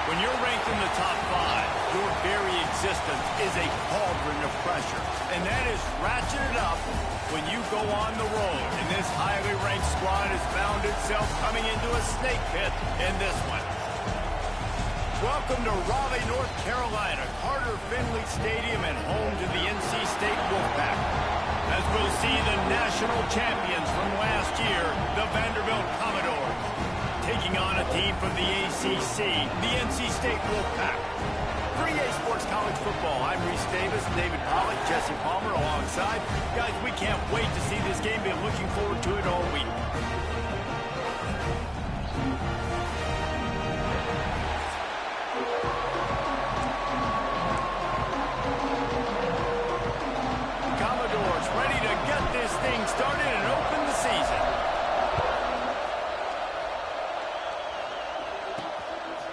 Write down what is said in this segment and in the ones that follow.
When you're ranked in the top 5, your very existence is a cauldron of pressure. And that is ratcheted up when you go on the road. And this highly ranked squad has found itself coming into a snake pit in this one. Welcome to Raleigh, North Carolina, Carter Finley Stadium, and home to the NC State Wolfpack. As we'll see the national champions from last year, the Vanderbilt Commodores, taking on a team from the ACC, the NC State Wolfpack. 3A Sports College Football. I'm Reese Davis, David Pollock, Jesse Palmer alongside. Guys, we can't wait to see this game. Been looking forward to it all week. Commodores ready to get this thing started and open the season.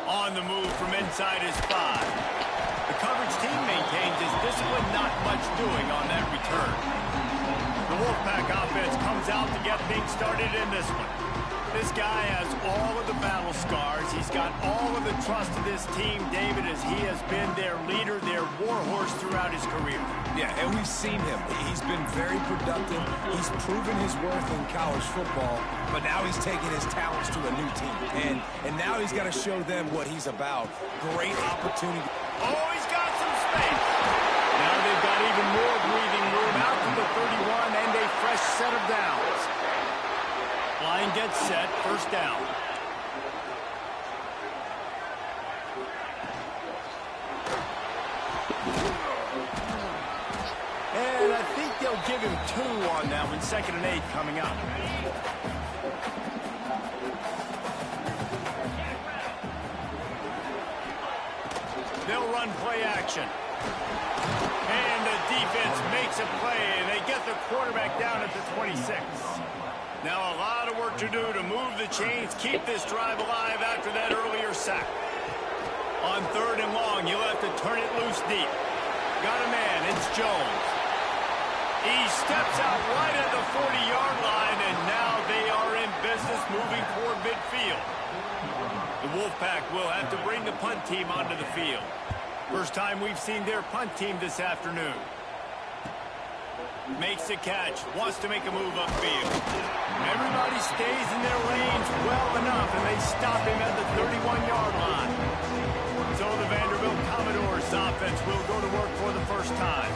On the move from inside his 5. The coverage team maintains his discipline, not much doing on that return. The Wolfpack offense comes out to get things started in this one. This guy has all of the battle scars. He's got all of the trust of this team, David, as he has been their leader, their warhorse throughout his career. Yeah, and we've seen him. He's been very productive. He's proven his worth in college football, but now he's taking his talents to a new team. And now he's got to show them what he's about. Great opportunity. Oh, he's got some space. Now they've got even more breathing room out to the 31 and a fresh set of downs. Line gets set, first down. And I think they'll give him 2 on that one. 2nd and 8 coming up. They'll run play action. And the defense makes a play, and they get the quarterback down at the 26. Now a lot of work to do to move the chains, keep this drive alive after that earlier sack. On 3rd and long, you'll have to turn it loose deep. Got a man, it's Jones. He steps out right at the 40-yard line, and now they are in business moving toward midfield. The Wolfpack will have to bring the punt team onto the field. First time we've seen their punt team this afternoon. Makes the catch, wants to make a move upfield. Everybody stays in their lanes well enough, and they stop him at the 31-yard line. So the Vanderbilt Commodores offense will go to work for the first time.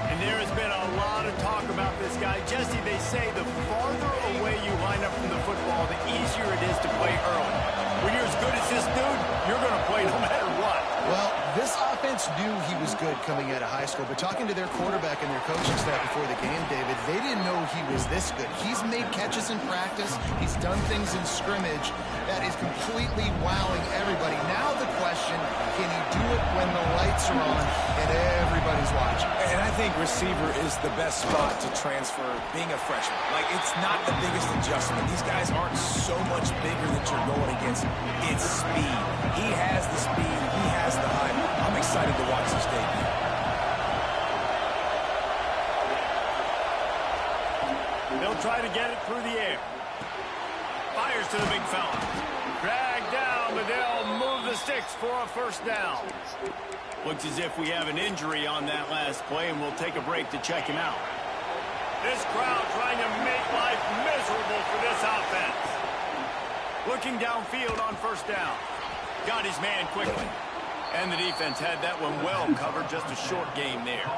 And there has been a lot of talk about this guy. Jesse, they say the farther away you line up from the football, the easier it is to play early. When you're as good as this dude, you're going to play no matter what. Well, this offense knew he was good coming out of high school, but talking to their quarterback and their coaching staff before the game, David, they didn't know he was this good. He's made catches in practice. He's done things in scrimmage that is completely wowing everybody. Now the question, can he do it when the lights are on and everybody's watching? And I think receiver is the best spot to transfer being a freshman. Like, it's not the biggest adjustment. These guys aren't so much bigger that you're going against. It's speed. He has the speed. He has the height. I'm excited to watch this debut. They'll try to get it through the air. Fires to the big fella. Dragged down, but they'll move the sticks for a first down. Looks as if we have an injury on that last play, and we'll take a break to check him out. This crowd trying to make life miserable for this offense. Looking downfield on first down. Got his man quickly. And the defense had that one well covered, just a short game there.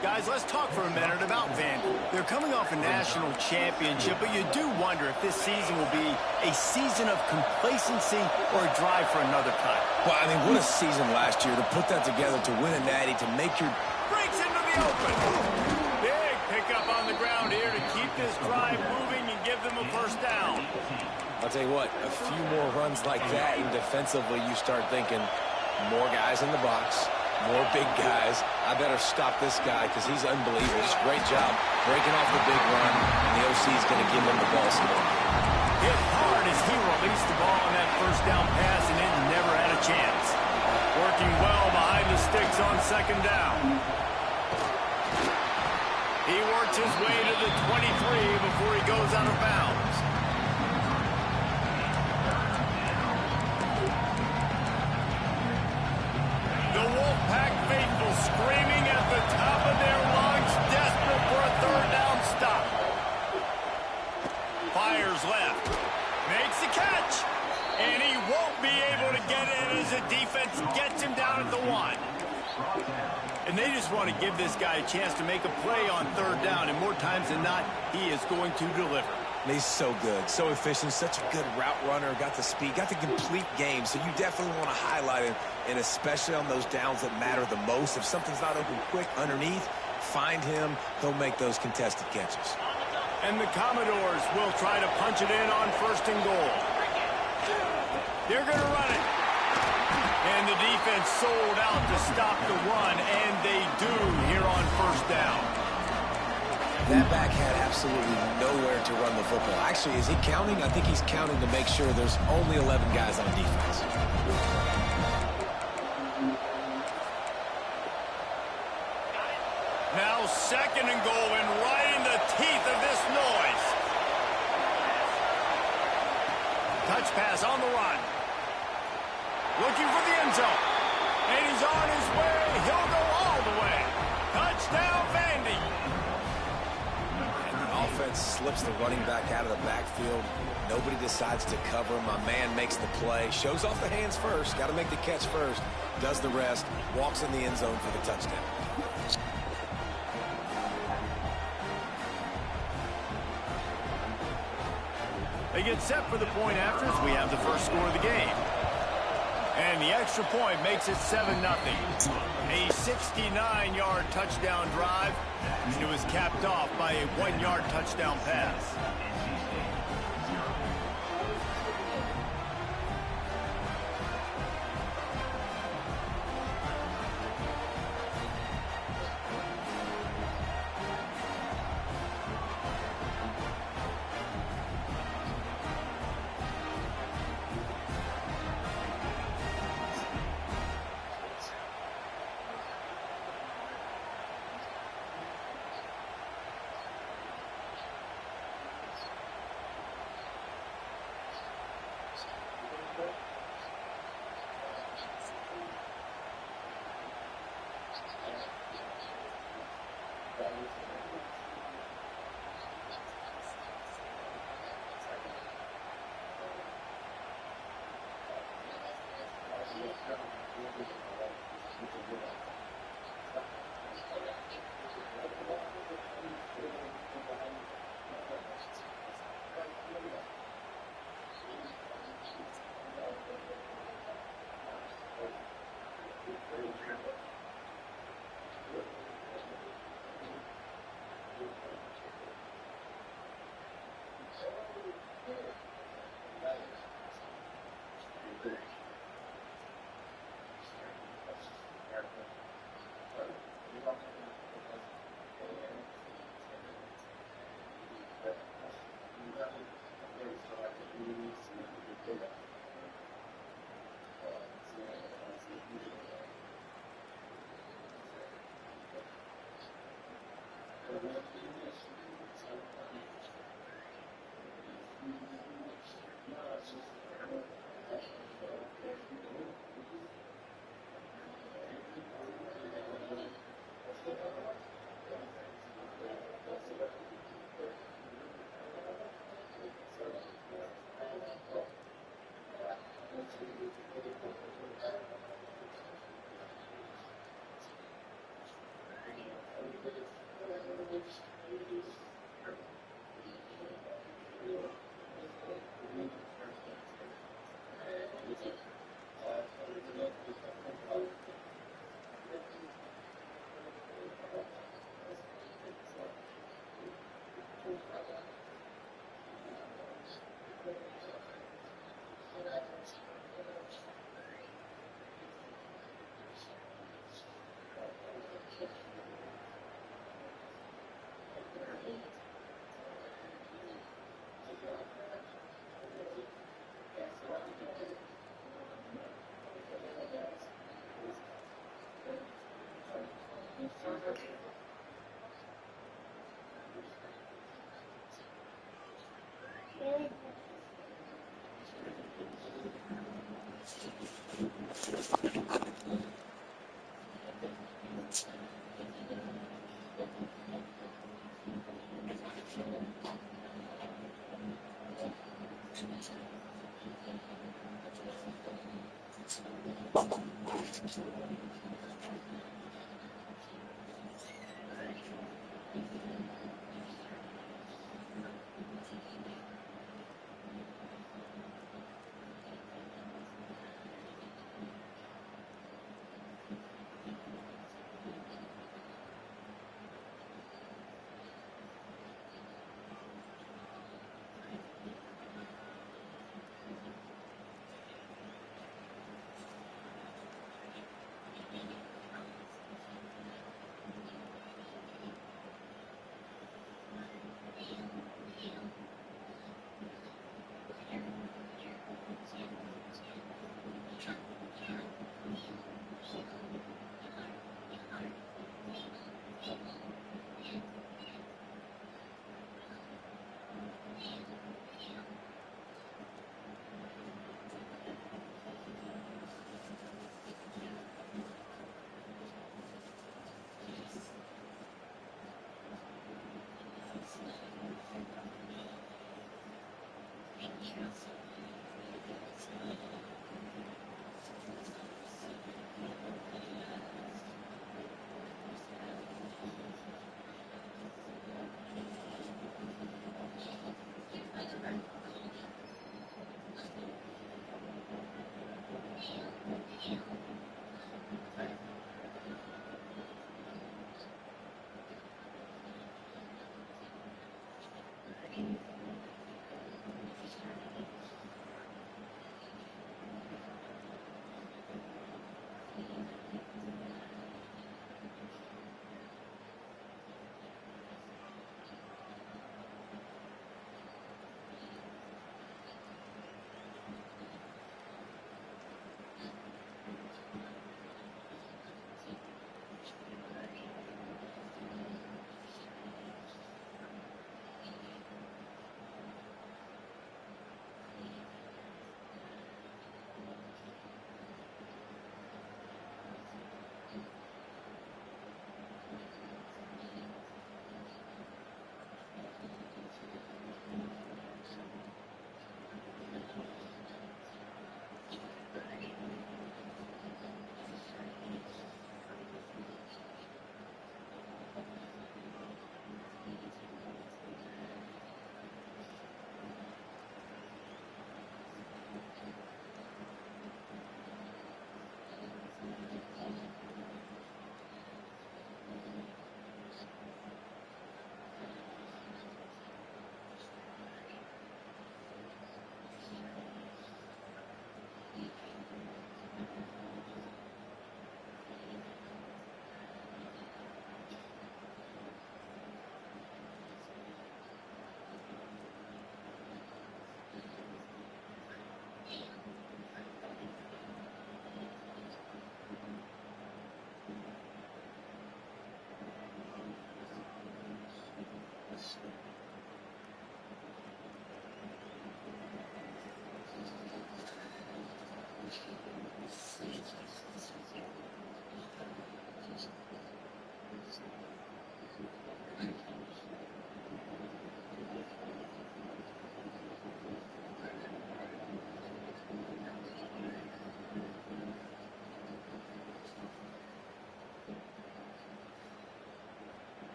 Guys, let's talk for a minute about Vanderbilt. They're coming off a national championship, but you do wonder if this season will be a season of complacency or a drive for another cut. Well, I mean, what a season last year to put that together, to win a natty, to make your... Breaks into the open. Big pickup on the ground here to keep this drive moving and give them a first down. I'll tell you what, a few more runs like that, and defensively you start thinking more guys in the box, more big guys. I better stop this guy because he's unbelievable. Just great job breaking off the big run, and the OC is going to give him the ball some more. Hit hard as he released the ball on that first down pass, and it never had a chance. Working well behind the sticks on 2nd down. He works his way to the 23 before he goes out of bounds. the defense gets him down at the 1. And they just want to give this guy a chance to make a play on 3rd down, and more times than not, he is going to deliver. He's so good, so efficient, such a good route runner, got the speed, got the complete game, so you definitely want to highlight him, and especially on those downs that matter the most. If something's not open quick underneath, find him, he'll make those contested catches. And the Commodores will try to punch it in on 1st and goal. They're going to run it. And the defense sold out to stop the run, and they do here on 1st down. That back had absolutely nowhere to run the football. Actually, is he counting? I think he's counting to make sure there's only 11 guys on defense. Now 2nd and goal, and right in the teeth of this noise. Touch pass on the run. Looking for the end zone. And he's on his way. He'll go all the way. Touchdown, Vandy. And the offense slips the running back out of the backfield. Nobody decides to cover him. My man makes the play. Shows off the hands first. Got to make the catch first. Does the rest. Walks in the end zone for the touchdown. They get set for the point after as we have the first score of the game. And the extra point makes it 7-0. A 69-yard touchdown drive, and it was capped off by a 1-yard touchdown pass.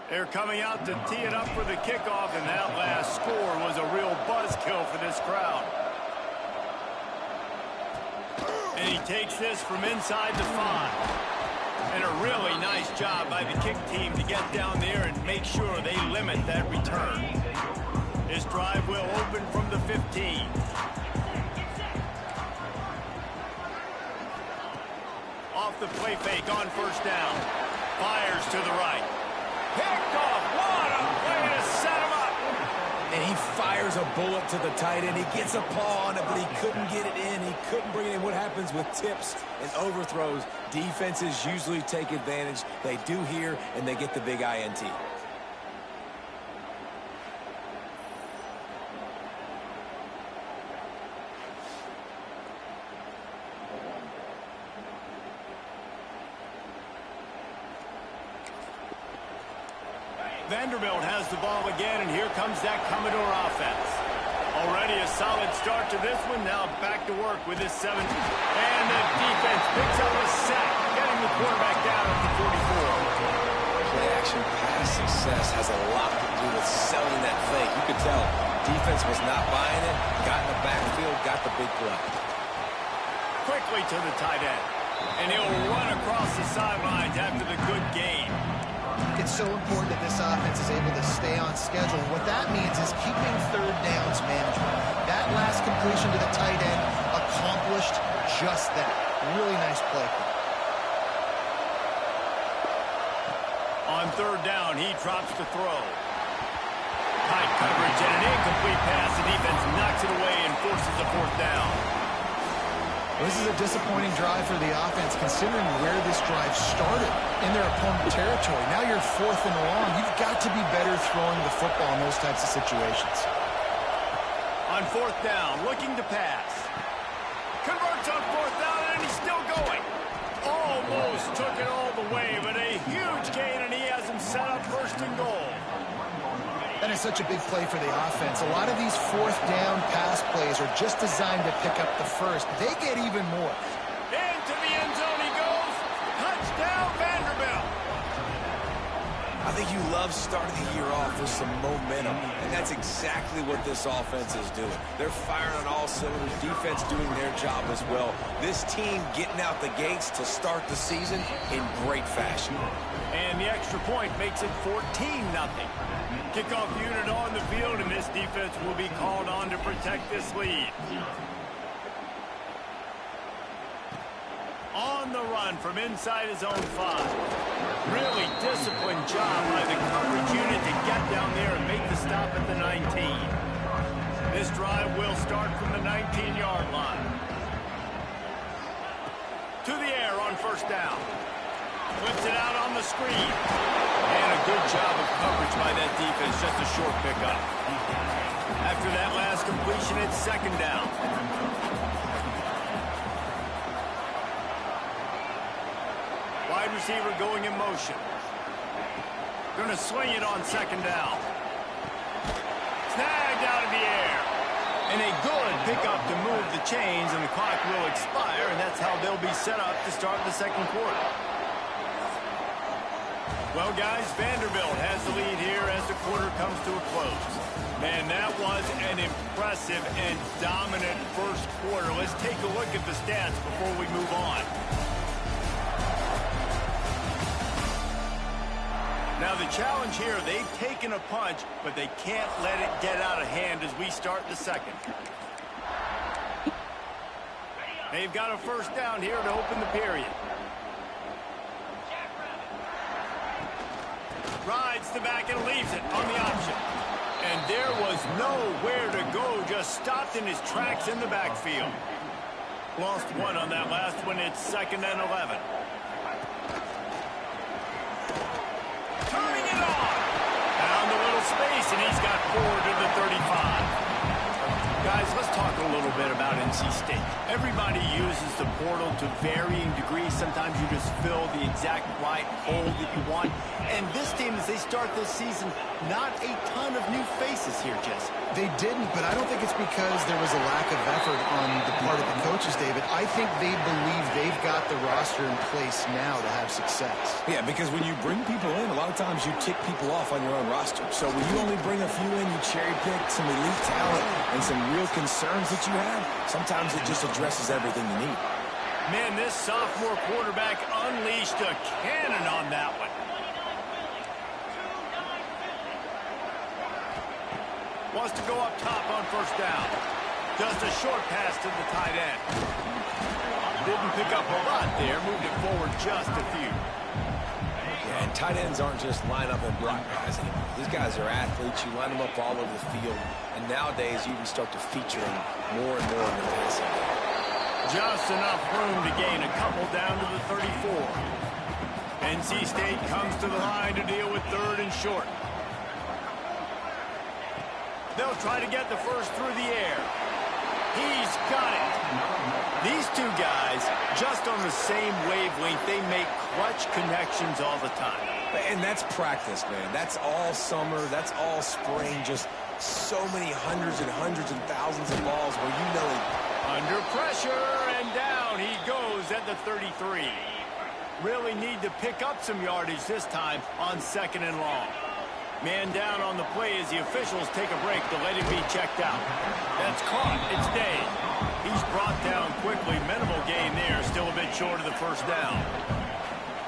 They're coming out to tee it up for the kickoff, and that last score was a real buzzkill for this crowd. And he takes this from inside the 5. And a really nice job by the kick team to get down there and make sure they limit that return. His drive will open from the 15. Off the play fake on first down. Fires to the right. Picked off. What a way to set him up. And he fires a bullet to the tight end. He gets a paw on it, but he couldn't get it in. He couldn't bring it in. What happens with tips and overthrows? Defenses usually take advantage. They do here, and they get the big INT. Vanderbilt has the ball again, and here comes that Commodore offense. Already a solid start to this one. Now back to work with this 7. And the defense picks up a sack, getting the quarterback down at the 44. Play-action pass success has a lot to do with selling that fake. You could tell defense was not buying it, got in the backfield, got the big play. Quickly to the tight end. And he'll run across the sidelines after the good game. It's so important that this offense is able to stay on schedule. What that means is keeping third downs manageable. That last completion to the tight end accomplished just that. Really nice play. On third down, he drops to throw. Tight coverage and an incomplete pass. The defense knocks it away and forces a 4th down. This is a disappointing drive for the offense, considering where this drive started in their opponent territory. Now you're 4th and long. You've got to be better throwing the football in those types of situations. On 4th down, looking to pass. Converts on 4th down, and he's still going. Almost took it all the way, but a huge gain, and he has him set up 1st and goal. That is such a big play for the offense. A lot of these 4th down pass plays are just designed to pick up the first. They get even more. Into the end zone he goes. Touchdown, Vanderbilt. I think you love starting the year off with some momentum, and that's exactly what this offense is doing. They're firing on all cylinders, defense doing their job as well. This team getting out the gates to start the season in great fashion. And the extra point makes it 14-0. Kickoff unit on the field, and this defense will be called on to protect this lead. On the run from inside his own 5. Really disciplined job by the coverage unit to get down there and make the stop at the 19. This drive will start from the 19-yard line. To the air on first down. Flips it out on the screen. And a good job of coverage by that defense, just a short pickup. After that last completion, it's second down. Wide receiver going in motion. Going to swing it on second down. Snagged out of the air. And a good pickup to move the chains, and the clock will expire, and that's how they'll be set up to start the second quarter. Well, guys, Vanderbilt has the lead here as the quarter comes to a close. Man, that was an impressive and dominant first quarter. Let's take a look at the stats before we move on. Now, the challenge here, they've taken a punch, but they can't let it get out of hand as we start the second. They've got a first down here to open the period. Rides the back and leaves it on the option. And there was nowhere to go, just stopped in his tracks in the backfield. Lost one on that last one. It's 2nd and 11. Turning it on. Found a little space, and he's got 4 to the 35. Guys, let's talk a little bit about NC State. Everybody uses the portal to varying degrees. Sometimes you just fill the exact right hole that you want. And this team, as they start this season, not a ton of new faces here, Jesse. They didn't, but I don't think it's because there was a lack of effort on the part of the coaches, David. I think they believe they've got the roster in place now to have success. Yeah, because when you bring people in, a lot of times you tick people off on your own roster. So when you only bring a few in, you cherry pick some elite talent and some real concerns that you have, sometimes it just addresses everything you need. Man, this sophomore quarterback unleashed a cannon on that one. Wants to go up top on first down. Just a short pass to the tight end. Didn't pick up a lot there. Moved it forward just a few. Yeah, and tight ends aren't just line up and block guys anymore. These guys are athletes. You line them up all over the field. And nowadays, you can start to feature them more and more in the passing game. Just enough room to gain a couple down to the 34. NC State comes to the line to deal with 3rd and short. They'll try to get the first through the air. He's got it. These two guys, just on the same wavelength, they make clutch connections all the time. And that's practice, man. That's all summer. That's all spring. Just so many hundreds and thousands of balls where you know it. Under pressure, and down he goes at the 33. Really need to pick up some yardage this time on 2nd and long. Man down on the play as the officials take a break to let him be checked out. That's caught. It's Day. He's brought down quickly. Minimal gain there. Still a bit short of the first down.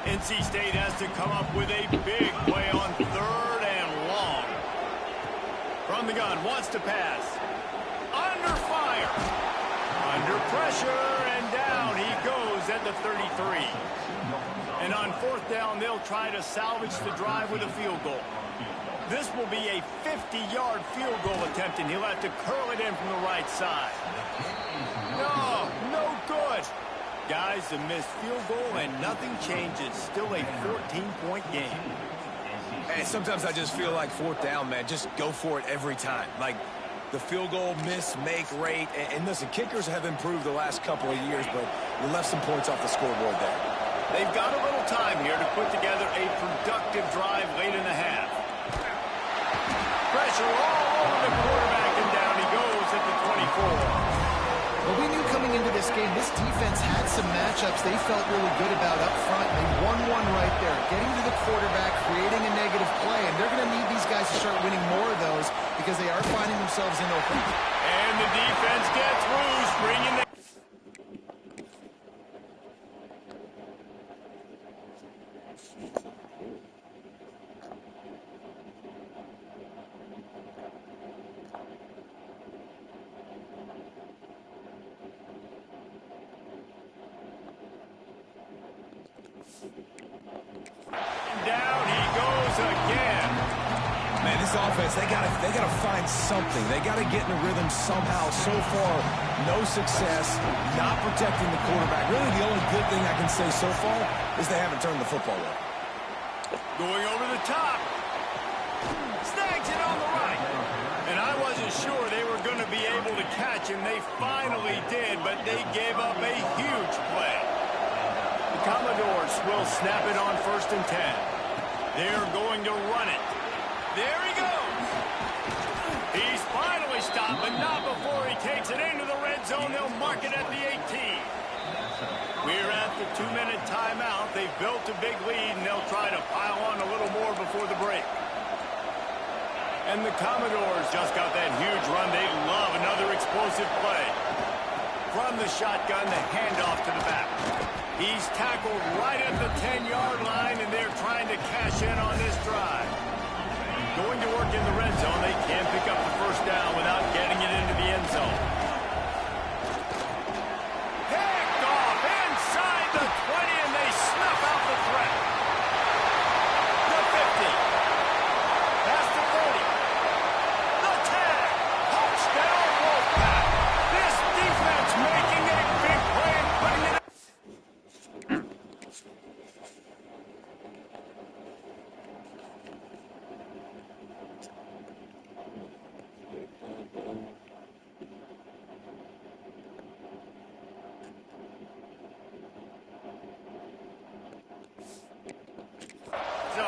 NC State has to come up with a big play on 3rd and long. From the gun. Wants to pass. Under fire. Under pressure. And down he goes at the 33. And on 4th down, they'll try to salvage the drive with a field goal. This will be a 50-yard field goal attempt, and he'll have to curl it in from the right side. No good. Guys, a missed field goal, and nothing changes. Still a 14-point game. Hey, sometimes I just feel like 4th down, man. Just go for it every time. Like the field goal miss-make rate. And listen, kickers have improved the last couple of years, but you left some points off the scoreboard there. They've got a little time here to put together a productive drive late in the half. Pressure all over the quarterback, and down he goes at the 24. Well, we knew coming into this game, this defense had some matchups they felt really good about up front. They won one right there. getting to the quarterback, creating a negative play, and they're going to need these guys to start winning more of those because they are finding themselves in open. And the defense gets loose, bringing the... Down he goes again. Man, this offense, they gotta find something. They gotta get in a rhythm somehow. So far, no success, not protecting the quarterback. Really, the only good thing I can say so far is they haven't turned the football over. Going over the top. Snags it on the right. And I wasn't sure they were going to be able to catch him. They finally did, but they gave up a huge play. The Commodores will snap it on 1st and 10. They're going to run it. There he goes. He's finally stopped, but not before he takes it into the red zone. They'll mark it at the 18. We're at the 2-minute timeout. They've built a big lead, and they'll try to pile on a little more before the break. And the Commodores just got that huge run. They love another explosive play. From the shotgun, the handoff to the back. He's tackled right at the 10-yard line, and they're trying to cash in on this drive. Going to work in the red zone. They can pick up the first down without getting it into the end zone. Picked off inside the 20, and they snuff out the threat. The 50. Past the 30. The 10. Touchdown, Wolfpack. This defense making a big play and putting it up. So,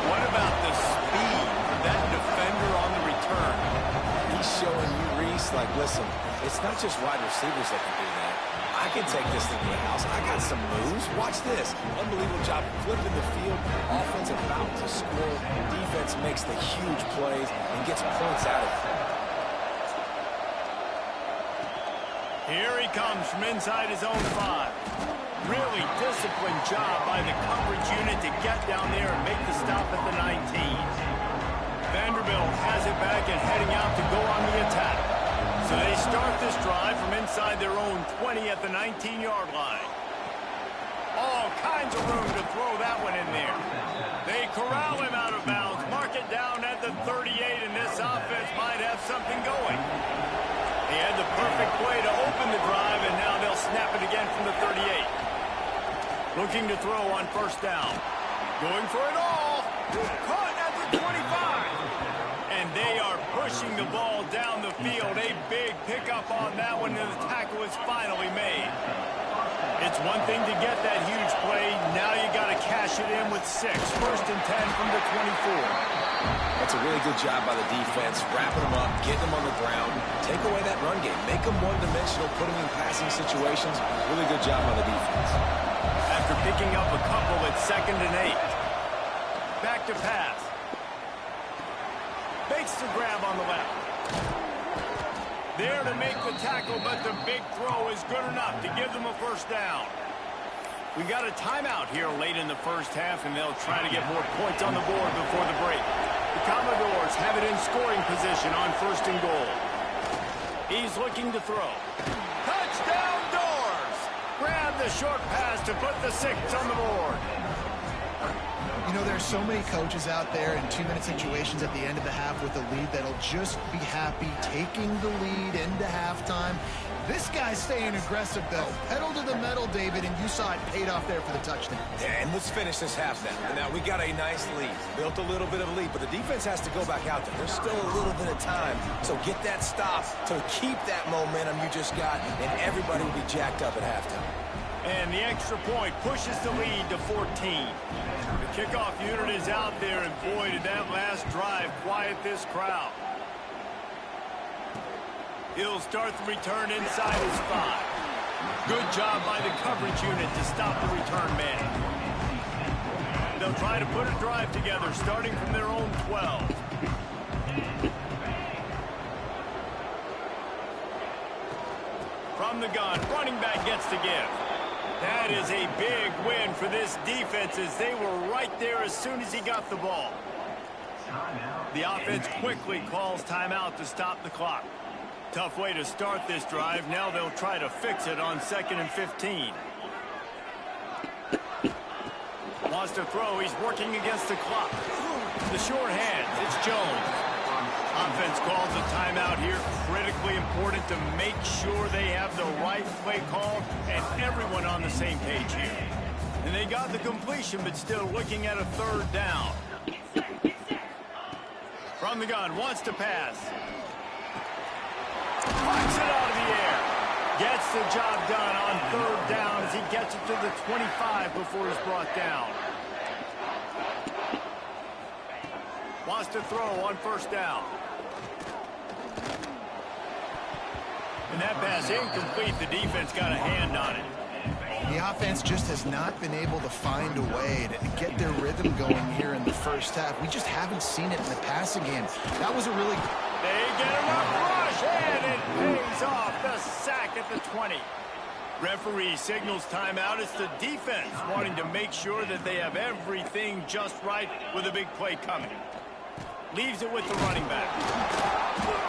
what about the speed of that defender on the return? He's showing you, Reese, like, listen, it's not just wide receivers that can do that. I can take this thing to the house. I got some moves. Watch this. Unbelievable job flipping the field. Offense about to score. Defense makes the huge plays and gets points out of it. Here he comes from inside his own 5. Really disciplined job by the coverage unit to get down there and make the stop at the 19. Vanderbilt has it back and heading out to go on the attack. So they start this drive from inside their own 20 at the 19-yard line. All kinds of room to throw that one in there. They corral him out of bounds, mark it down at the 38, and this offense might have something going. They had the perfect play to open the drive, and now they'll snap it again from the 38. Looking to throw on 1st down. Going for it all. Caught at the 25. And they are pushing the ball down the field. A big pickup on that one, and the tackle is finally made. It's one thing to get that huge play. Now you got to cash it in with 6. 1st and 10 from the 24. That's a really good job by the defense, wrapping them up, getting them on the ground, take away that run game, make them one-dimensional, put them in passing situations. Really good job by the defense. After picking up a couple at 2nd and 8. Back to pass. Fakes the grab on the left. There to make the tackle, but the big throw is good enough to give them a 1st down. We got a timeout here late in the 1st half, and they'll try to get more points on the board before the break. The Commodores have it in scoring position on 1st and goal. He's looking to throw. Touchdown, Doors! Grab the short pass to put the 6 on the board. You know, there's so many coaches out there in 2-minute situations at the end of the half with a lead that'll just be happy taking the lead into halftime. This guy's staying aggressive, though. Pedal to the metal, David, and you saw it paid off there for the touchdown. Yeah, and let's finish this half then. Now, we got a nice lead. Built a little bit of a lead, but the defense has to go back out there. There's still a little bit of time. So get that stop to keep that momentum you just got, and everybody will be jacked up at halftime. And the extra point pushes the lead to 14. The kickoff unit is out there, and boy, did that last drive quiet this crowd. He'll start the return inside his 5. Good job by the coverage unit to stop the return man. They'll try to put a drive together, starting from their own 12. From the gun, running back gets to give. That is a big win for this defense as they were right there as soon as he got the ball. The offense quickly calls timeout to stop the clock. Tough way to start this drive. Now they'll try to fix it on 2nd and 15. Wants to throw. He's working against the clock. The short hands. It's Jones. Offense calls a timeout here. Critically important to make sure they have the right play call and everyone on the same page here. And they got the completion, but still looking at a 3rd down. From the gun, wants to pass. Flies it out of the air. Gets the job done on 3rd down as he gets it to the 25 before he's brought down. Wants to throw on 1st down. And that pass incomplete. The defense got a hand on it. The offense just has not been able to find a way to get their rhythm going here in the first half. We just haven't seen it in the passing game. That was a really... They get him up, rush, and it pays off. The sack at the 20. Referee signals timeout. It's the defense wanting to make sure that they have everything just right with a big play coming. Leaves it with the running back.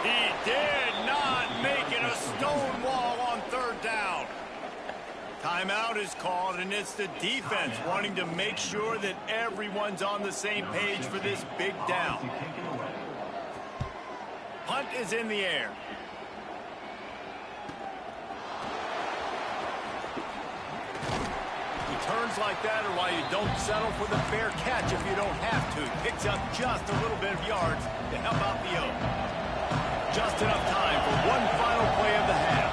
He did not make it a stone wall on 3rd down. Timeout is called, and it's the defense wanting to make sure that everyone's on the same page for this big down. Punt is in the air. He turns like that, or why you don't settle for the fair catch if you don't have to. Picks up just a little bit of yards to help out the Oak. Just enough time for one final play of the half.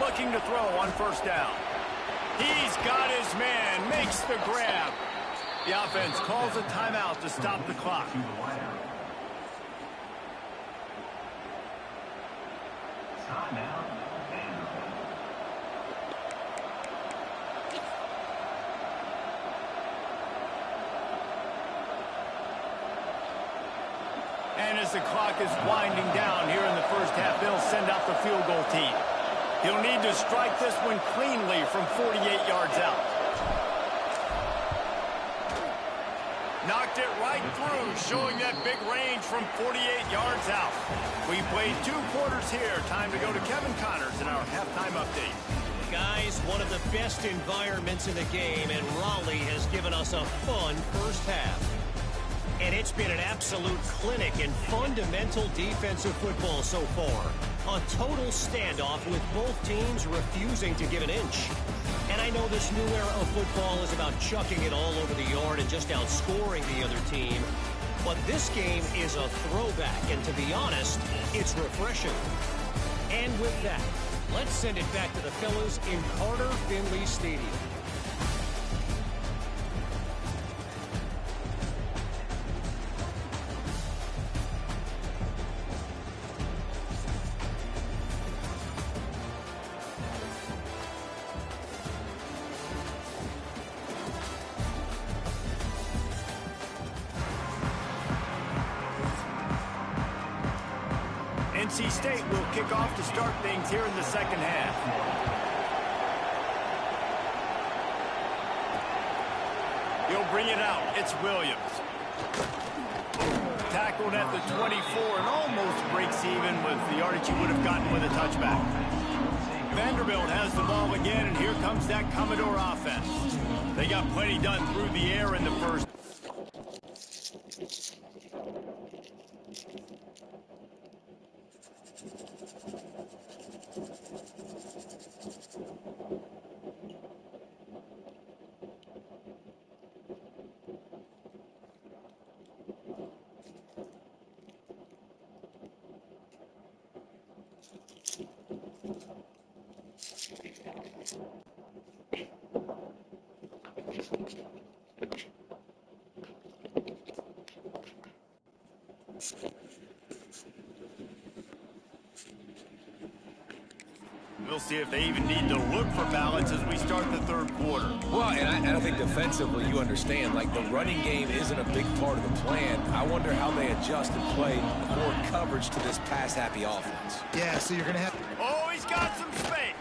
Looking to throw on 1st down. He's got his man, makes the grab. The offense calls a timeout to stop the clock. And as the clock is winding down here in the first half, they'll send out the field goal team. He'll need to strike this one cleanly from 48 yards out. Knocked it right through, showing that big range from 48 yards out. We played 2 quarters here. Time to go to Kevin Connors in our halftime update. Guys, one of the best environments in the game, and Raleigh has given us a fun first half. And it's been an absolute clinic in fundamental defensive football so far. A total standoff with both teams refusing to give an inch. And I know this new era of football is about chucking it all over the yard and just outscoring the other team. But this game is a throwback, and to be honest, it's refreshing. And with that, let's send it back to the fellas in Carter Finley Stadium. NC State will kick off to start things here in the second half. He'll bring it out. It's Williams. Tackled at the 24 and almost breaks even with the yardage he would have gotten with a touchback. Vanderbilt has the ball again, and here comes that Commodore offense. They got plenty done through the air in the first. We'll see if they even need to look for balance as we start the third quarter. Well, and I think defensively, you understand, like the running game isn't a big part of the plan. I wonder how they adjust and play more coverage to this pass-happy offense. Yeah, so you're going to have... Oh, he's got some space.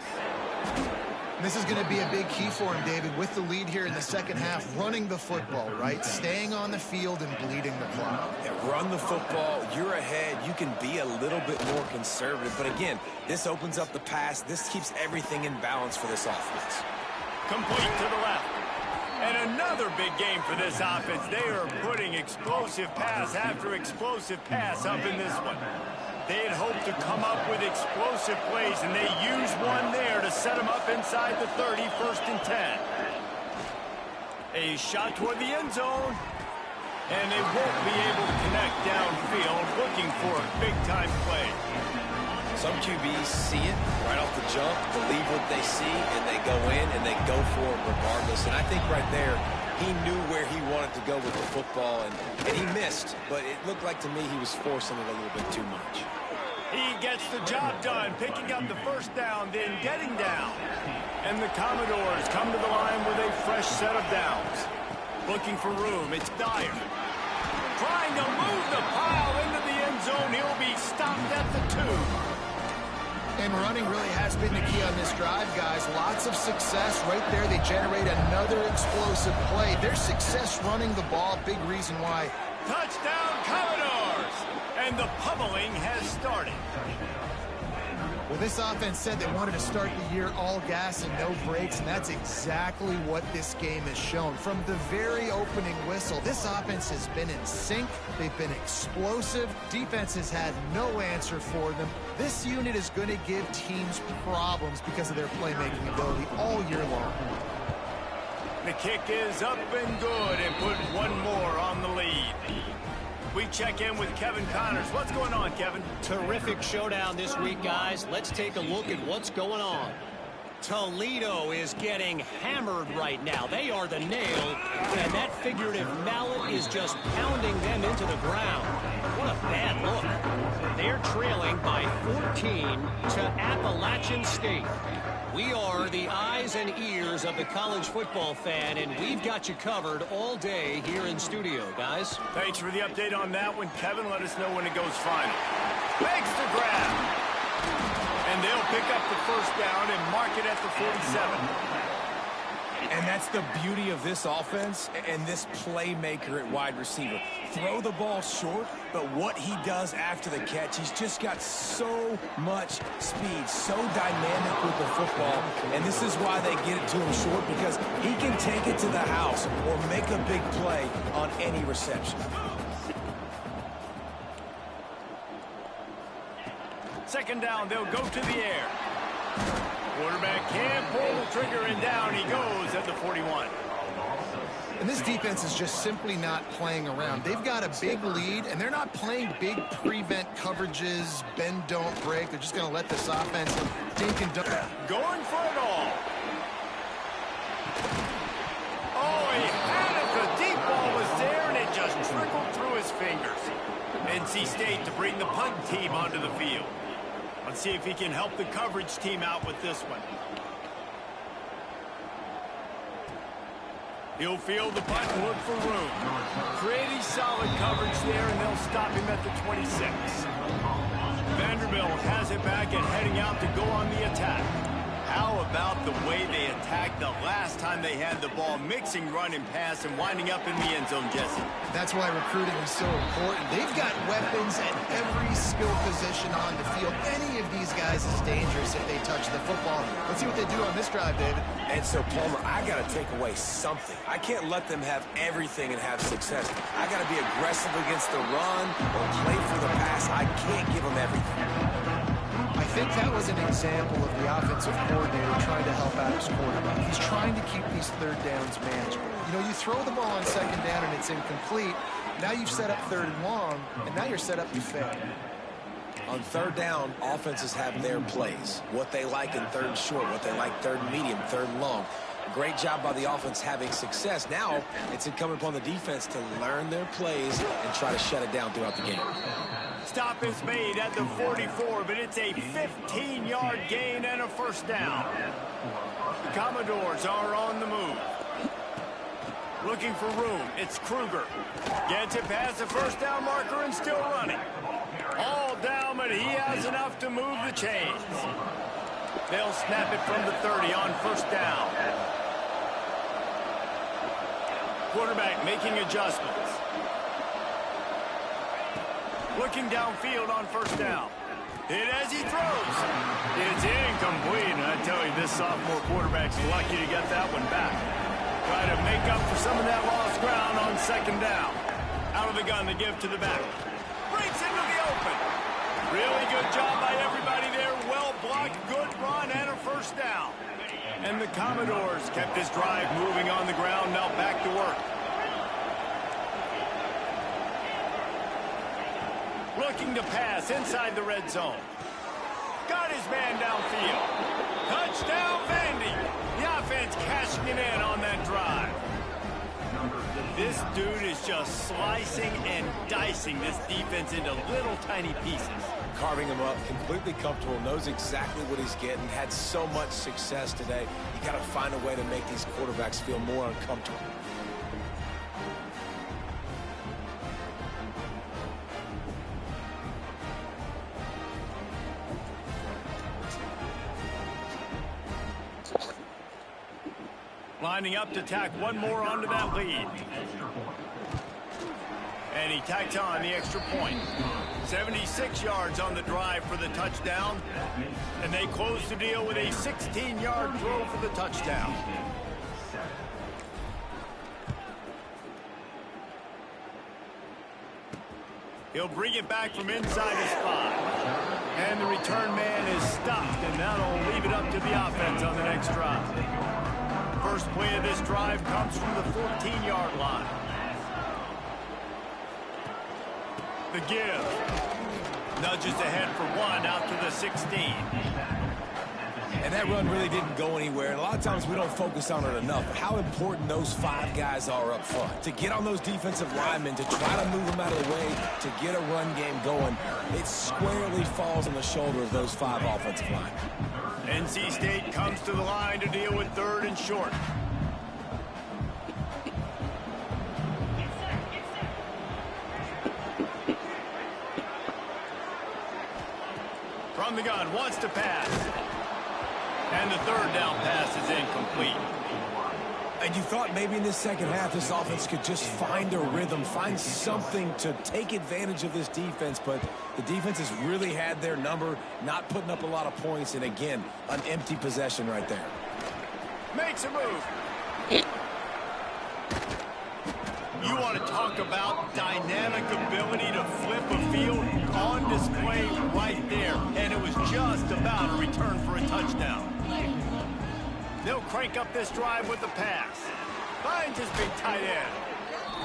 This is going to be a big key for him, David, with the lead here in the second half, running the football, right? Staying on the field and bleeding the clock. Yeah, run the football, you're ahead, you can be a little bit more conservative. But again, this opens up the pass. This keeps everything in balance for this offense. Complete to the left. And another big game for this offense. They are putting explosive pass after explosive pass up in this one. They had hoped to come up with explosive plays, and they used one there to set them up inside the 30, 1st and 10. A shot toward the end zone, and they won't be able to connect downfield, looking for a big-time play. Some QBs see it right off the jump, believe what they see, and they go in and they go for it regardless. And I think right there, he knew where he wanted to go with the football, and he missed. But it looked like to me he was forcing it a little bit too much. He gets the job done, picking up the first down, then getting down. And the Commodores come to the line with a fresh set of downs. Looking for room, it's Dyer. Trying to move the pile into the end zone. He'll be stopped at the 2. And running really has been the key on this drive, guys. Lots of success right there. They generate another explosive play. Their success running the ball, big reason why. Touchdown, Commodores! And the pummeling has started. Well, this offense said they wanted to start the year all gas and no brakes, and that's exactly what this game has shown. From the very opening whistle, this offense has been in sync. They've been explosive. Defense has had no answer for them. This unit is going to give teams problems because of their playmaking ability all year long. The kick is up and good, and put one more on the lead. We check in with Kevin Connors. What's going on, Kevin? Terrific showdown this week, guys. Let's take a look at what's going on. Toledo is getting hammered right now. They are the nail, and that figurative mallet is just pounding them into the ground. What a bad look. They're trailing by 14 to Appalachian State. We are the eyes and ears of the college football fan, and we've got you covered all day here in studio, guys. Thanks for the update on that one, Kevin. Let us know when it goes final. Makes the grab. And they'll pick up the first down and mark it at the 47. And that's the beauty of this offense and this playmaker at wide receiver. Throw the ball short, but what he does after the catch, he's just got so much speed, so dynamic with the football. And this is why they get it to him short, because he can take it to the house or make a big play on any reception. Second down, they'll go to the air. Quarterback can't pull the trigger, and down he goes at the 41. And this defense is just simply not playing around. They've got a big lead, and they're not playing big prevent coverages, bend, don't break. They're just going to let this offense dink and dunk. Going for it all. Oh, he had it. The deep ball was there, and it just trickled through his fingers. NC State to bring the punt team onto the field. Let's see if he can help the coverage team out with this one. He'll field the punt and look for room. Pretty solid coverage there, and they'll stop him at the 26. Vanderbilt has it back and heading out to go on the attack. How about the way they attacked the last time they had the ball, mixing run and pass and winding up in the end zone, Jesse? That's why recruiting is so important. They've got weapons at every skill position on the field. Any of these guys is dangerous if they touch the football. Let's see what they do on this drive, David. And so, Palmer, I got to take away something. I can't let them have everything and have success. I got to be aggressive against the run or play for the pass. I can't give them everything. I think that was an example of the offensive coordinator trying to help out his quarterback. He's trying to keep these third downs manageable. You know, you throw the ball on second down and it's incomplete. Now you've set up third and long, and now you're set up to fail. On third down, offenses have their plays. What they like in third and short, what they like third and medium, third and long. Great job by the offense having success. Now it's incumbent upon the defense to learn their plays and try to shut it down throughout the game. Stop is made at the 44, but it's a 15-yard gain and a first down. The Commodores are on the move. Looking for room. It's Kruger. Gets it past the first down marker and still running. All down, but he has enough to move the chains. They'll snap it from the 30 on first down. Quarterback making adjustments. Looking downfield on first down. Hit as he throws. It's incomplete. And I tell you, this sophomore quarterback's lucky to get that one back. Try to make up for some of that lost ground on second down. Out of the gun to give to the back. Breaks into the open. Really good job by everybody there. Well blocked, good run, and a first down. And the Commodores kept this drive moving on the ground. Now back to work. Looking to pass inside the red zone. Got his man downfield. Touchdown, Vandy. The offense cashing it in on that drive. This dude is just slicing and dicing this defense into little tiny pieces. Carving him up, completely comfortable, knows exactly what he's getting, had so much success today. You got to find a way to make these quarterbacks feel more uncomfortable. Lining up to tack one more onto that lead. And he tacked on the extra point. 76 yards on the drive for the touchdown. And they close the deal with a 16-yard throw for the touchdown. He'll bring it back from inside his 5. And the return man is stopped, and that'll leave it up to the offense on the next drive. First play of this drive comes from the 14-yard line. The give. Nudges ahead for one out to the 16. And that run really didn't go anywhere. And a lot of times we don't focus on it enough. But how important those 5 guys are up front. To get on those defensive linemen, to try to move them out of the way, to get a run game going, it squarely falls on the shoulder of those 5 offensive linemen. NC State comes to the line to deal with third and short. From the gun, wants to pass. And the third down pass is incomplete. And you thought maybe in this second half this offense could just find a rhythm, find something to take advantage of this defense, but the defense has really had their number, not putting up a lot of points, and again, an empty possession right there. Makes a move. You want to talk about dynamic ability to flip a field on display right there, and it was just about a return for a touchdown. They'll crank up this drive with the pass. Finds his big tight end.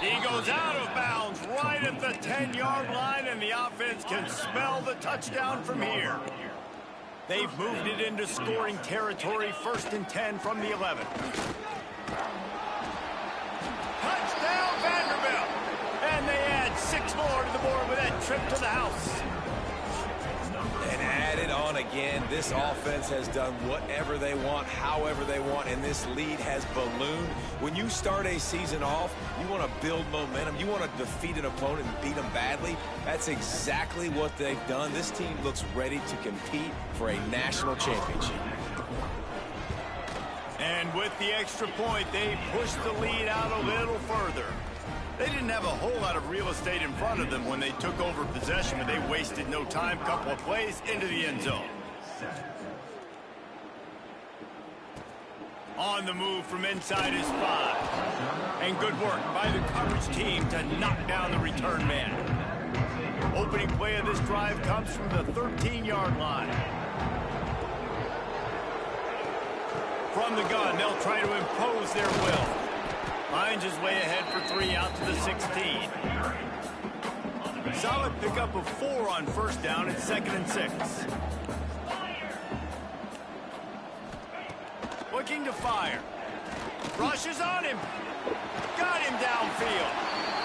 He goes out of bounds right at the 10-yard line, and the offense can smell the touchdown from here. They've moved it into scoring territory, 1st and 10 from the 11. Touchdown, Vanderbilt! And they add 6 more to the board with that trip to the house. And add it on again. This offense has done whatever they want, however they want, and this lead has ballooned. When you start a season off, you want to build momentum. You want to defeat an opponent and beat them badly. That's exactly what they've done. This team looks ready to compete for a national championship. And with the extra point, they push the lead out a little further. They didn't have a whole lot of real estate in front of them when they took over possession, but they wasted no time. Couple of plays into the end zone. On the move from inside his 5. And good work by the coverage team to knock down the return man. Opening play of this drive comes from the 13-yard line. From the gun, they'll try to impose their will. Finds his way ahead for 3 out to the 16. Solid pickup of 4 on first down at 2nd and 6. Looking to fire. Rushes on him. Got him downfield.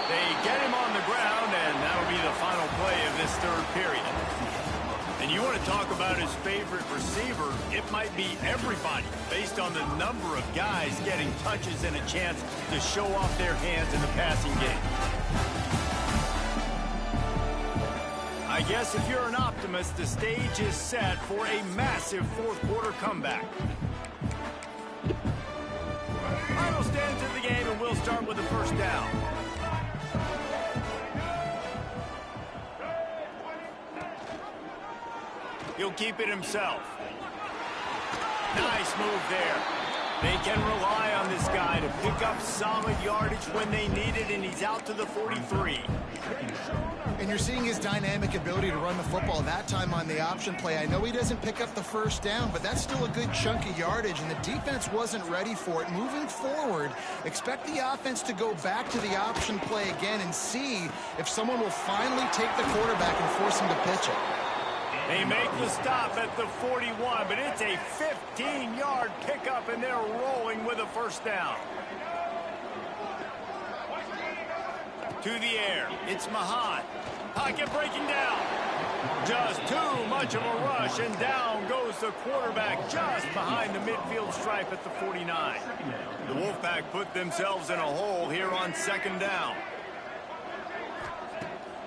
They get him on the ground, and that'll be the final play of this third period. And you want to talk about his favorite receiver, it might be everybody, based on the number of guys getting touches and a chance to show off their hands in the passing game. I guess if you're an optimist, the stage is set for a massive fourth-quarter comeback. Final stands of the game, and we'll start with the first down. He'll keep it himself. Nice move there. They can rely on this guy to pick up solid yardage when they need it, and he's out to the 43. And you're seeing his dynamic ability to run the football, that time on the option play. I know he doesn't pick up the first down, but that's still a good chunk of yardage, and the defense wasn't ready for it. Moving forward, expect the offense to go back to the option play again and see if someone will finally take the quarterback and force him to pitch it. They make the stop at the 41, but it's a 15-yard pickup, and they're rolling with a first down. To the air, it's Mahan. Pocket breaking down. Just too much of a rush, and down goes the quarterback just behind the midfield stripe at the 49. The Wolfpack put themselves in a hole here on second down.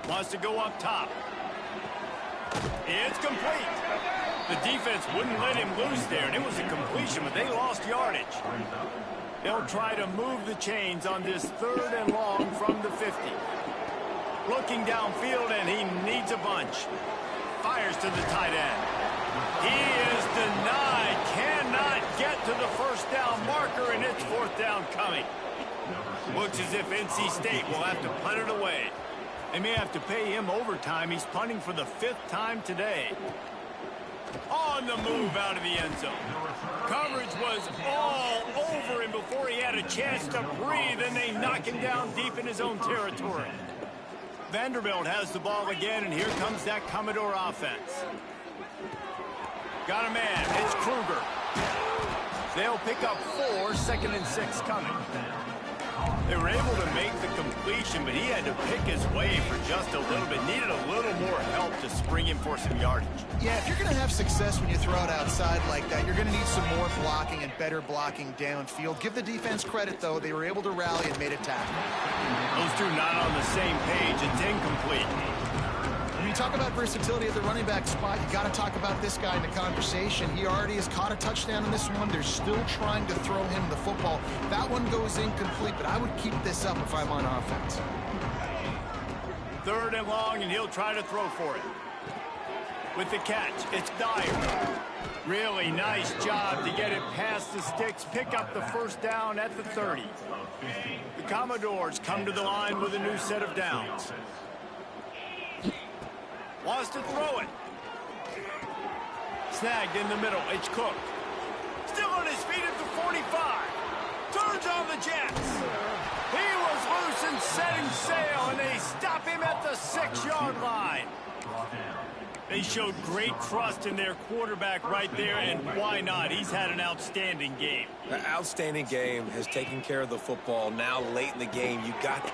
Wants to go up top. It's complete. The defense wouldn't let him loose there, and it was a completion, but they lost yardage. They'll try to move the chains on this third and long from the 50. Looking downfield, and he needs a bunch. Fires to the tight end. He is denied. Cannot get to the first down marker, and it's fourth down coming. Looks as if NC State will have to punt it away. They may have to pay him overtime. He's punting for the 5th time today. On the move out of the end zone. Coverage was all over him before he had a chance to breathe, and they knock him down deep in his own territory. Vanderbilt has the ball again, and here comes that Commodore offense. Got a man. It's Kruger. They'll pick up 4, 2nd and 6 coming. They were able to make the completion, but he had to pick his way for just a little bit. Needed a little more help to spring him for some yardage. Yeah, if you're going to have success when you throw it outside like that, you're going to need some more blocking and better blocking downfield. Give the defense credit, though. They were able to rally and made a tackle. Those two not on the same page. It's incomplete. When you talk about versatility at the running back spot, you got to talk about this guy in the conversation. He already has caught a touchdown in this one. They're still trying to throw him the football. That one goes incomplete, but I would keep this up if I'm on offense. Third and long, and he'll try to throw for it. With the catch, it's Dyer. Really nice job to get it past the sticks, pick up the first down at the 30. The Commodores come to the line with a new set of downs. Wants to throw it. Snagged in the middle. It's Cook. Still on his feet at the 45. Turns on the Jets. He was loose and setting sail, and they stop him at the 6-yard line. They showed great trust in their quarterback right there, and why not? He's had an outstanding game. An outstanding game, has taken care of the football. Now late in the game, you got...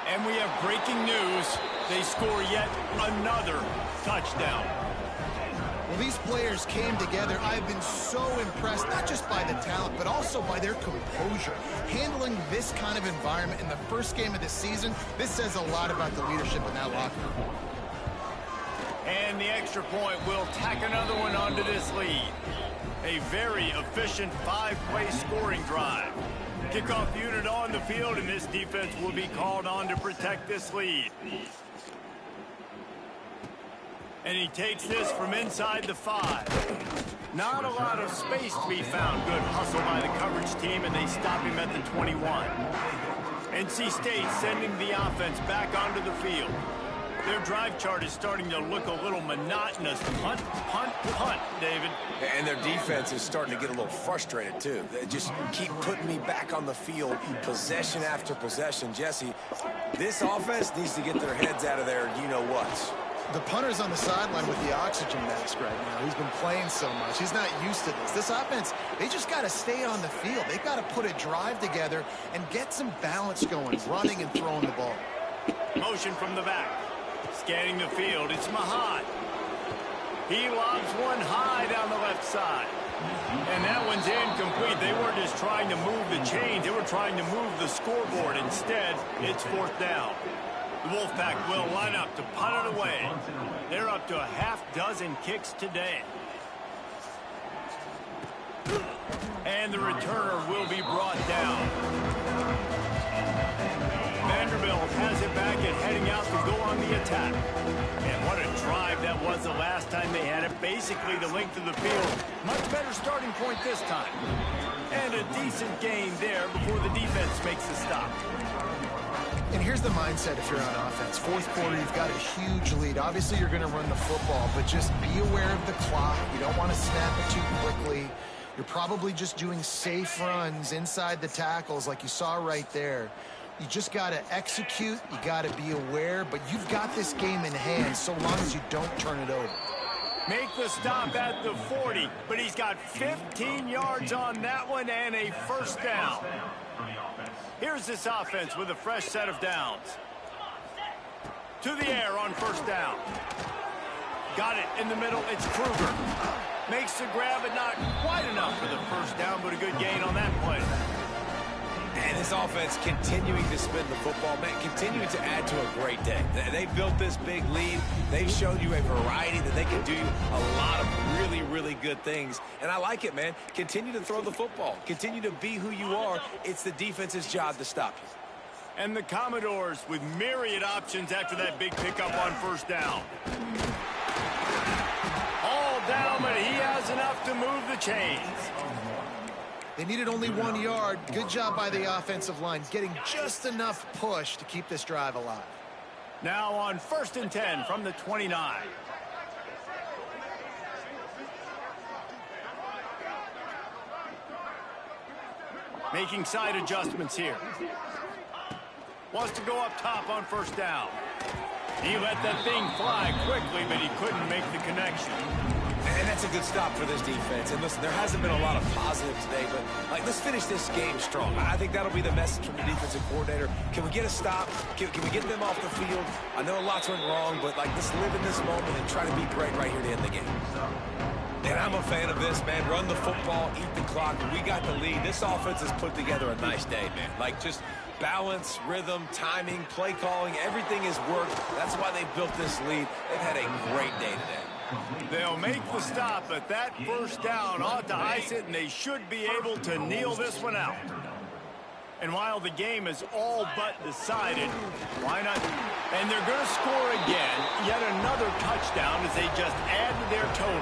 And we have breaking news. They score yet another touchdown. Well, these players came together. I've been so impressed, not just by the talent, but also by their composure. Handling this kind of environment in the first game of the season, this says a lot about the leadership in that locker room. And the extra point will tack another one onto this lead. A very efficient 5-play scoring drive. Kickoff unit on the field, and this defense will be called on to protect this lead. And he takes this from inside the 5. Not a lot of space to be found. Good hustle by the coverage team, and they stop him at the 21. NC State sending the offense back onto the field. Their drive chart is starting to look a little monotonous. Punt, punt, punt, David. And their defense is starting to get a little frustrated, too. They just keep putting me back on the field, possession after possession. Jesse, this offense needs to get their heads out of there, you-know-whats. The punter's on the sideline with the oxygen mask right now. He's been playing so much. He's not used to this. This offense, they just got to stay on the field. They've got to put a drive together and get some balance going, running and throwing the ball. Motion from the back. Scanning the field, it's Mahad. He lobs one high down the left side. And that one's incomplete. They weren't just trying to move the chains. They were trying to move the scoreboard. Instead, it's fourth down. The Wolfpack will line up to punt it away. They're up to a half-dozen kicks today. And the returner will be brought down. Vanderbilt has it back and heading out to go on the attack. And what a drive that was the last time they had it. Basically the length of the field. Much better starting point this time. And a decent gain there before the defense makes the stop. And here's the mindset if you're on offense. Fourth quarter, you've got a huge lead. Obviously, you're going to run the football, but just be aware of the clock. You don't want to snap it too quickly. You're probably just doing safe runs inside the tackles like you saw right there. You just got to execute. You got to be aware, but you've got this game in hand so long as you don't turn it over. Make the stop at the 40, but he's got 15 yards on that one and a first down. Here's this offense with a fresh set of downs. To the air on first down. Got it in the middle. It's Kruger. Makes the grab, but not quite enough for the first down, but a good gain on that play. And this offense continuing to spin the football, man, continuing to add to a great day. They built this big lead. They've shown you a variety that they can do a lot of really, really good things. And I like it, man. Continue to throw the football. Continue to be who you are. It's the defense's job to stop you. And the Commodores with myriad options after that big pickup on first down. All down, but he has enough to move the chains. They needed only 1 yard. Good job by the offensive line, getting just enough push to keep this drive alive. Now on 1st and 10 from the 29. Making side adjustments here. Wants to go up top on first down. He let that thing fly quickly, but he couldn't make the connection. And that's a good stop for this defense. And listen, there hasn't been a lot of positive today, but let's finish this game strong. I think that'll be the message from the defensive coordinator. Can we get a stop? Can we get them off the field? I know lots went wrong, but let's live in this moment and try to be great right here to end the game. And I'm a fan of this, man. Run the football, eat the clock. We got the lead. This offense has put together a nice day, man. Just balance, rhythm, timing, play calling, everything has worked. That's why they built this lead. They've had a great day today. They'll make the stop, but that first down ought to ice it, and they should be able to kneel this one out. And while the game is all but decided, why not? And they're going to score again, yet another touchdown as they just add to their total.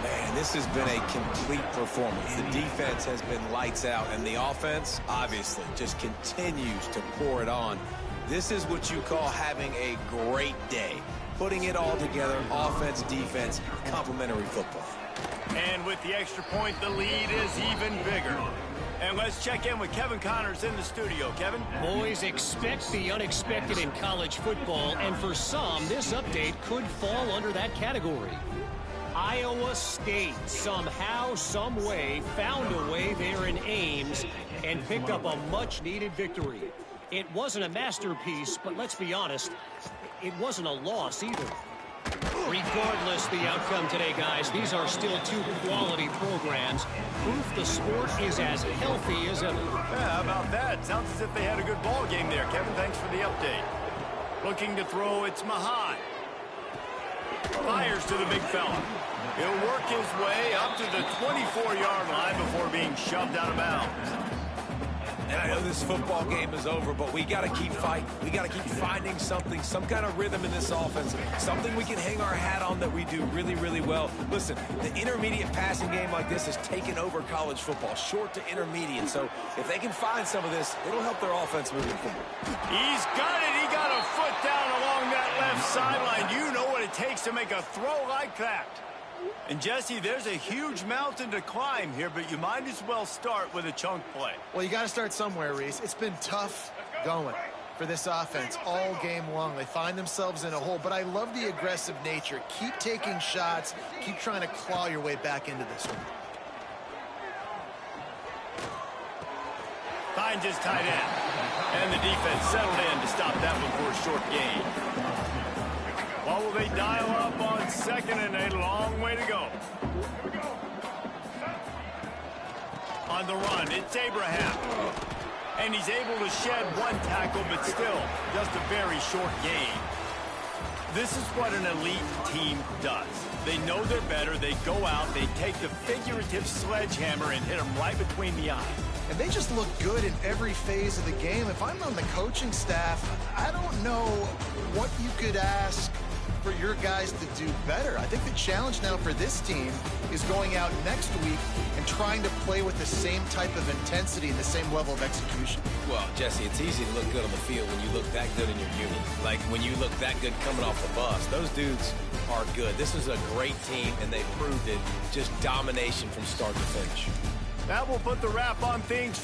Man, this has been a complete performance. The defense has been lights out, and the offense, obviously, just continues to pour it on. This is what you call having a great day. Putting it all together, offense, defense, complementary football. And with the extra point, the lead is even bigger. And let's check in with Kevin Connors in the studio. Kevin? Boys, expect the unexpected in college football, and for some, this update could fall under that category. Iowa State somehow, some way, found a way there in Ames and picked up a much-needed victory. It wasn't a masterpiece, but let's be honest, it wasn't a loss either. Regardless the outcome today, guys, these are still two quality programs. Proof the sport is as healthy as ever. Yeah, how about that? Sounds as if they had a good ball game there. Kevin, thanks for the update. Looking to throw, it's Mahad. Fires to the big fella. He'll work his way up to the 24-yard line before being shoved out of bounds. And I know this football game is over, but we got to keep fighting. We got to keep finding something, some kind of rhythm in this offense, something we can hang our hat on that we do really, really well. Listen, the intermediate passing game like this has taken over college football, short to intermediate. So if they can find some of this, it'll help their offense moving forward. He's got it. He got a foot down along that left sideline. You know what it takes to make a throw like that. And, Jesse, there's a huge mountain to climb here, but you might as well start with a chunk play. Well, you got to start somewhere, Reese. It's been tough going for this offense all game long. They find themselves in a hole, but I love the aggressive nature. Keep taking shots. Keep trying to claw your way back into this one. Finds his tight end. And the defense settled in to stop that one for a short gain. Well, will they dial up on second and a long way to go? On the run, it's Abraham. And he's able to shed one tackle, but still just a very short gain. This is what an elite team does. They know they're better. They go out, they take the figurative sledgehammer and hit them right between the eyes. And they just look good in every phase of the game. If I'm on the coaching staff, I don't know what you could ask for your guys to do better. I think the challenge now for this team is going out next week and trying to play with the same type of intensity and the same level of execution. Well, Jesse, it's easy to look good on the field when you look that good in your unit. Like when you look that good coming off the bus. Those dudes are good. This is a great team, and they proved it. Just domination from start to finish. That will put the wrap on things for